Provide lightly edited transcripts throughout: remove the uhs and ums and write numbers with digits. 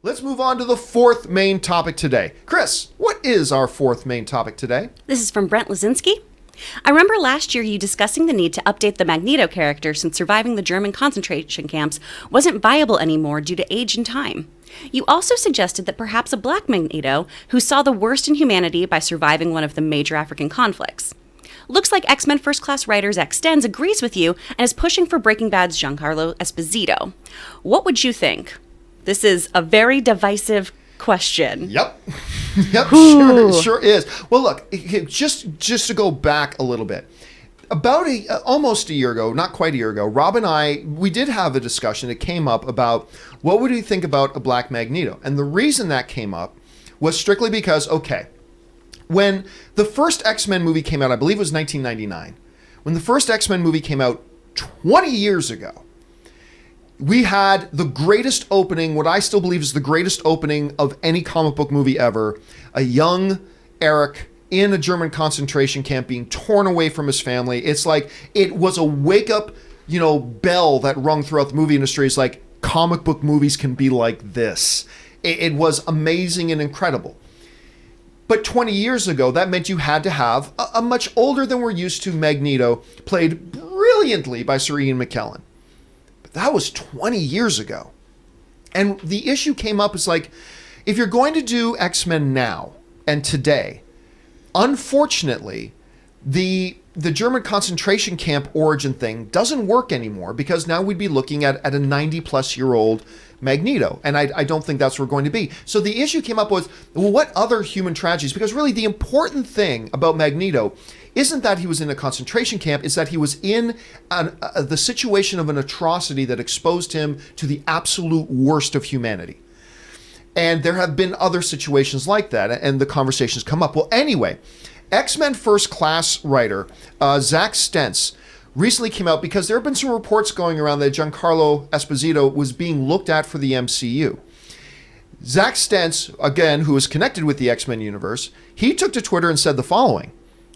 Let's move on to the fourth main topic today. Chris, what is our fourth main topic today? This is from Brent Lesinski. I remember last year you discussing the need to update the Magneto character since surviving the German concentration camps wasn't viable anymore due to age and time. You also suggested that perhaps a black Magneto who saw the worst in humanity by surviving one of the major African conflicts. Looks like X-Men First Class writer Zack Stentz agrees with you and is pushing for Breaking Bad's Giancarlo Esposito. What would you think? This is a very divisive question. Yep. Yep, sure is. Well, look, just to go back a little bit. About almost a year ago, not quite a year ago, Rob and I, we did have a discussion that came up about what would we think about a black Magneto? And the reason that came up was strictly because, okay, when the first X-Men movie came out, I believe it was 1999, when the first X-Men movie came out 20 years ago, we had the greatest opening, what I still believe is the greatest opening of any comic book movie ever. A young Eric in a German concentration camp being torn away from his family. It's like, it was a wake-up, bell that rung throughout the movie industry. It's like, comic book movies can be like this. It was amazing and incredible. But 20 years ago, that meant you had to have a much older than we're used to Magneto, played brilliantly by Sir Ian McKellen. That was 20 years ago. And the issue came up is like, if you're going to do X-Men now and today, unfortunately, the German concentration camp origin thing doesn't work anymore because now we'd be looking at a 90-plus-year-old Magneto. And I don't think that's where we're going to be. So the issue came up with, well, what other human tragedies? Because really the important thing about Magneto isn't that he was in a concentration camp, it's that he was in the situation of an atrocity that exposed him to the absolute worst of humanity. And there have been other situations like that, and the conversations come up. Well, anyway, X-Men First Class writer Zack Stentz recently came out because there have been some reports going around that Giancarlo Esposito was being looked at for the MCU. Zack Stentz, again, who is connected with the X-Men universe, he took to Twitter and said the following: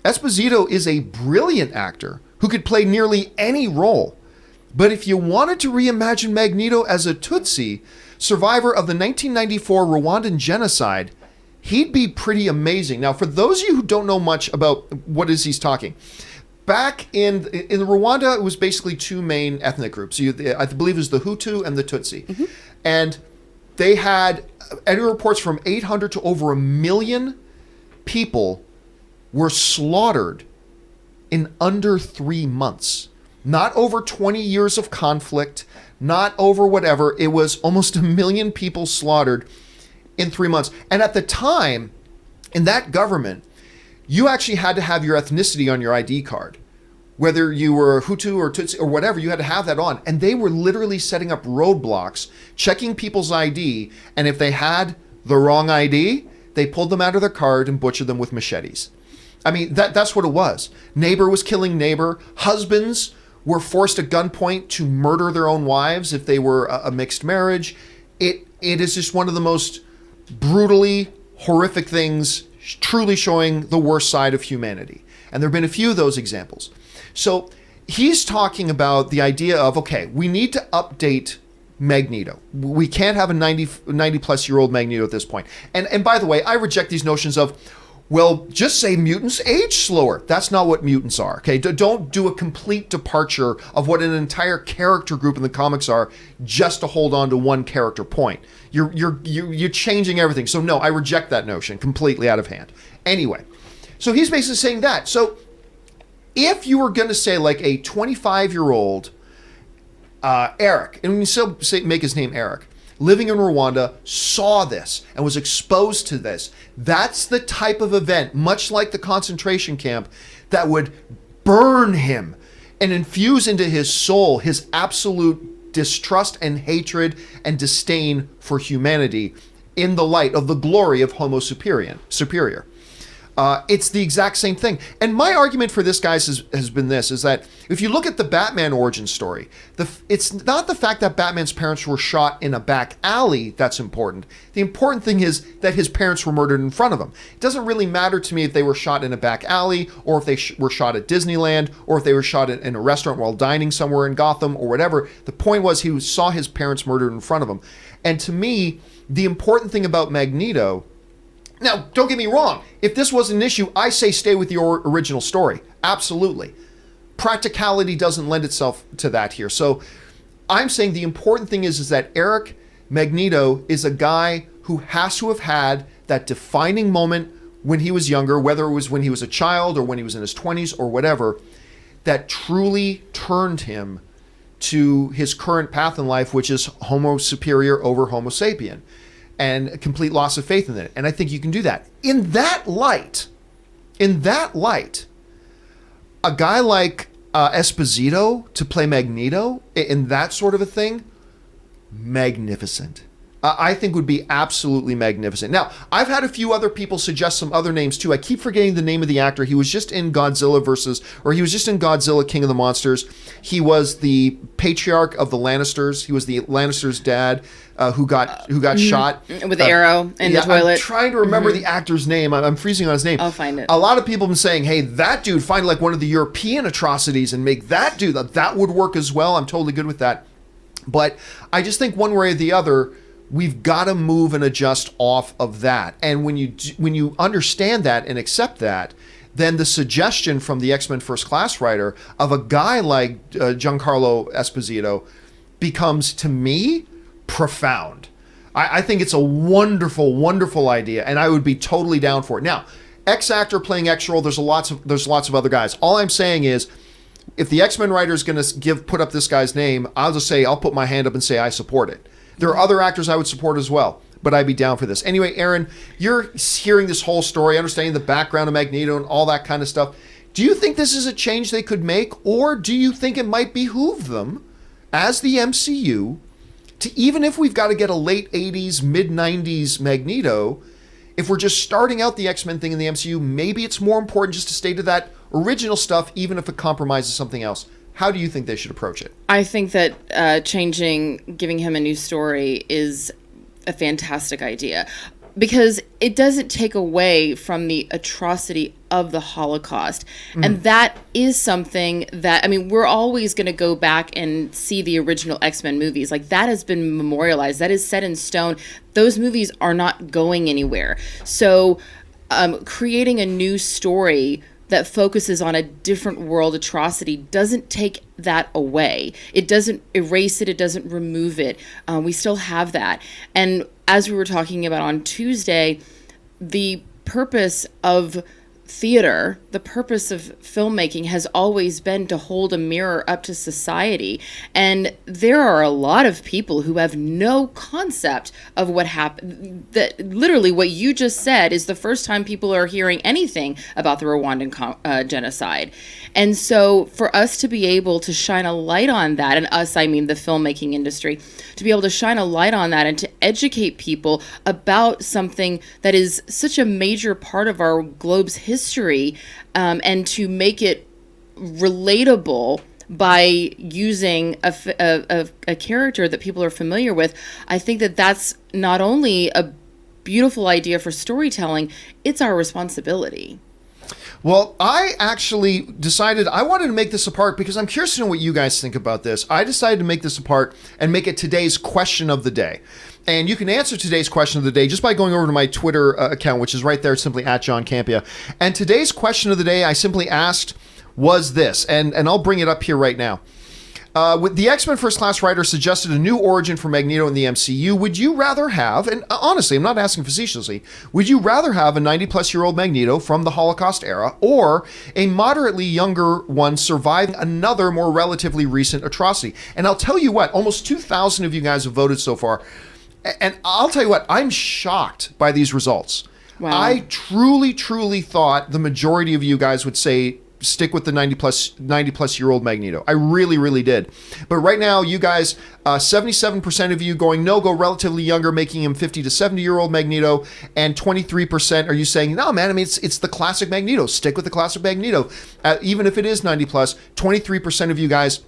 Esposito is a brilliant actor who could play nearly any role. But if you wanted to reimagine Magneto as a Tutsi, survivor of the 1994 Rwandan genocide, he'd be pretty amazing. Now, for those of you who don't know much about what is he's talking, back in Rwanda, it was basically two main ethnic groups. I believe it was the Hutu and the Tutsi. Mm-hmm. And they had any reports from 800 to over 1 million people were slaughtered in under 3 months. Not over 20 years of conflict, not over whatever. It was almost 1 million people slaughtered in 3 months. And at the time, in that government, you actually had to have your ethnicity on your ID card. Whether you were Hutu or Tutsi or whatever, you had to have that on. And they were literally setting up roadblocks, checking people's ID. And if they had the wrong ID, they pulled them out of their card and butchered them with machetes. I mean, that's what it was. Neighbor was killing neighbor. Husbands were forced at gunpoint to murder their own wives if they were a mixed marriage. It is just one of the most brutally horrific things, truly showing the worst side of humanity. And there have been a few of those examples. So he's talking about the idea of, okay, we need to update Magneto. We can't have a 90-plus-year-old Magneto at this point. And by the way, I reject these notions of, well, just say mutants age slower. That's not what mutants are, okay? Don't do a complete departure of what an entire character group in the comics are just to hold on to one character point. You're changing everything. So no, I reject that notion completely out of hand. Anyway, so he's basically saying that. So if you were going to say like a 25-year-old Eric, and we still make his name Eric, living in Rwanda, saw this and was exposed to this. That's the type of event, much like the concentration camp, that would burn him and infuse into his soul his absolute distrust and hatred and disdain for humanity in the light of the glory of Homo superior. It's the exact same thing. And my argument for this, guys, has been this, is that if you look at the Batman origin story, it's not the fact that Batman's parents were shot in a back alley that's important. The important thing is that his parents were murdered in front of him. It doesn't really matter to me if they were shot in a back alley, or if they were shot at Disneyland, or if they were shot in a restaurant while dining somewhere in Gotham, or whatever. The point was he saw his parents murdered in front of him. And to me, the important thing about Magneto, now, don't get me wrong. If this was an issue, I say stay with your original story. Absolutely. Practicality doesn't lend itself to that here. So I'm saying the important thing is that Eric Magneto is a guy who has to have had that defining moment when he was younger, whether it was when he was a child or when he was in his 20s or whatever, that truly turned him to his current path in life, which is Homo superior over Homo sapien, and a complete loss of faith in it. And I think you can do that. In that light, a guy like Esposito to play Magneto in that sort of a thing, magnificent. I think would be absolutely magnificent. Now, I've had a few other people suggest some other names too. I keep forgetting the name of the actor. He was just in Godzilla King of the Monsters. He was the patriarch of the Lannisters. He was the Lannisters' dad who got shot with the arrow in the toilet. I'm trying to remember the actor's name. I'm freezing on his name. I'll find it. A lot of people have been saying, hey, that dude, find like one of the European atrocities and make that do that. That would work as well. I'm totally good with that. But I just think one way or the other, we've got to move and adjust off of that. And when you understand that and accept that, then the suggestion from the X-Men First Class writer of a guy like Giancarlo Esposito becomes, to me, profound. I think it's a wonderful, wonderful idea, and I would be totally down for it. Now, X actor playing X role, there's lots of other guys. All I'm saying is, if the X-Men writer is going to put up this guy's name, I'll put my hand up and say I support it. There are other actors I would support as well, but I'd be down for this. Anyway, Aaron, you're hearing this whole story, understanding the background of Magneto and all that kind of stuff. Do you think this is a change they could make, or do you think it might behoove them, as the MCU, to, even if we've got to get a late 80s, mid 90s Magneto, if we're just starting out the X-Men thing in the MCU, maybe it's more important just to stay to that original stuff, even if it compromises something else. How do you think they should approach it? I think that giving him a new story is a fantastic idea, because it doesn't take away from the atrocity of the Holocaust. And that is something that, I mean, we're always going to go back and see the original X-Men movies. Like, that has been memorialized. That is set in stone. Those movies are not going anywhere. So creating a new story that focuses on a different world atrocity doesn't take that away. It doesn't erase it. It doesn't remove it. We still have that. And as we were talking about on Tuesday, the purpose of theater, the purpose of filmmaking has always been to hold a mirror up to society. And there are a lot of people who have no concept of what happened. That literally what you just said is the first time people are hearing anything about the Rwandan genocide. And so for us to be able to shine a light on that, and us, I mean the filmmaking industry, to be able to shine a light on that and to educate people about something that is such a major part of our globe's history, and to make it relatable by using a character that people are familiar with, I think that that's not only a beautiful idea for storytelling, it's our responsibility. Well, I actually decided I wanted to make this a part because I'm curious to know what you guys think about this. I decided to make this a part and make it today's question of the day. And you can answer today's question of the day just by going over to my Twitter account, which is right there, simply at John Campea. And today's question of the day I simply asked was this, and I'll bring it up here right now. With the X-Men First Class writer suggested a new origin for Magneto in the MCU. Would you rather have, and honestly, I'm not asking facetiously, would you rather have a 90-plus-year-old Magneto from the Holocaust era, or a moderately younger one surviving another more relatively recent atrocity? And I'll tell you what, almost 2,000 of you guys have voted so far. And I'll tell you what, I'm shocked by these results. Wow. I truly, truly thought the majority of you guys would say stick with the 90-plus-year-old Magneto. I really, really did. But right now, you guys, 77% of you going no, go relatively younger, making him 50 to 70-year-old Magneto, and 23% are you saying, no, man, I mean, it's the classic Magneto. Stick with the classic Magneto. Even if it is 90-plus, 23% of you guys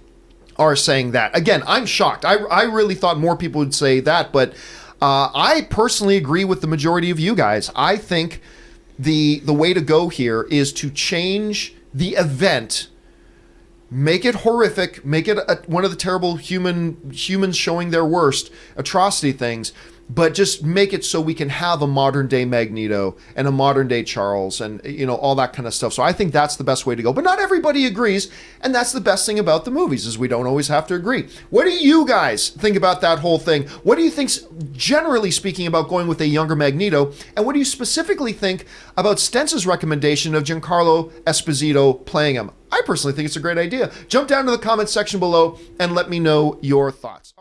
are saying that. Again, I'm shocked. I really thought more people would say that, but I personally agree with the majority of you guys. I think the way to go here is to change the event, make it horrific, make it one of the terrible humans showing their worst atrocity things, but just make it so we can have a modern day Magneto and a modern day Charles and, you know, all that kind of stuff. So I think that's the best way to go. But not everybody agrees, and that's the best thing about the movies is we don't always have to agree. What do you guys think about that whole thing? What do you think, generally speaking, about going with a younger Magneto? And what do you specifically think about Stentz's recommendation of Giancarlo Esposito playing him? I personally think it's a great idea. Jump down to the comments section below and let me know your thoughts.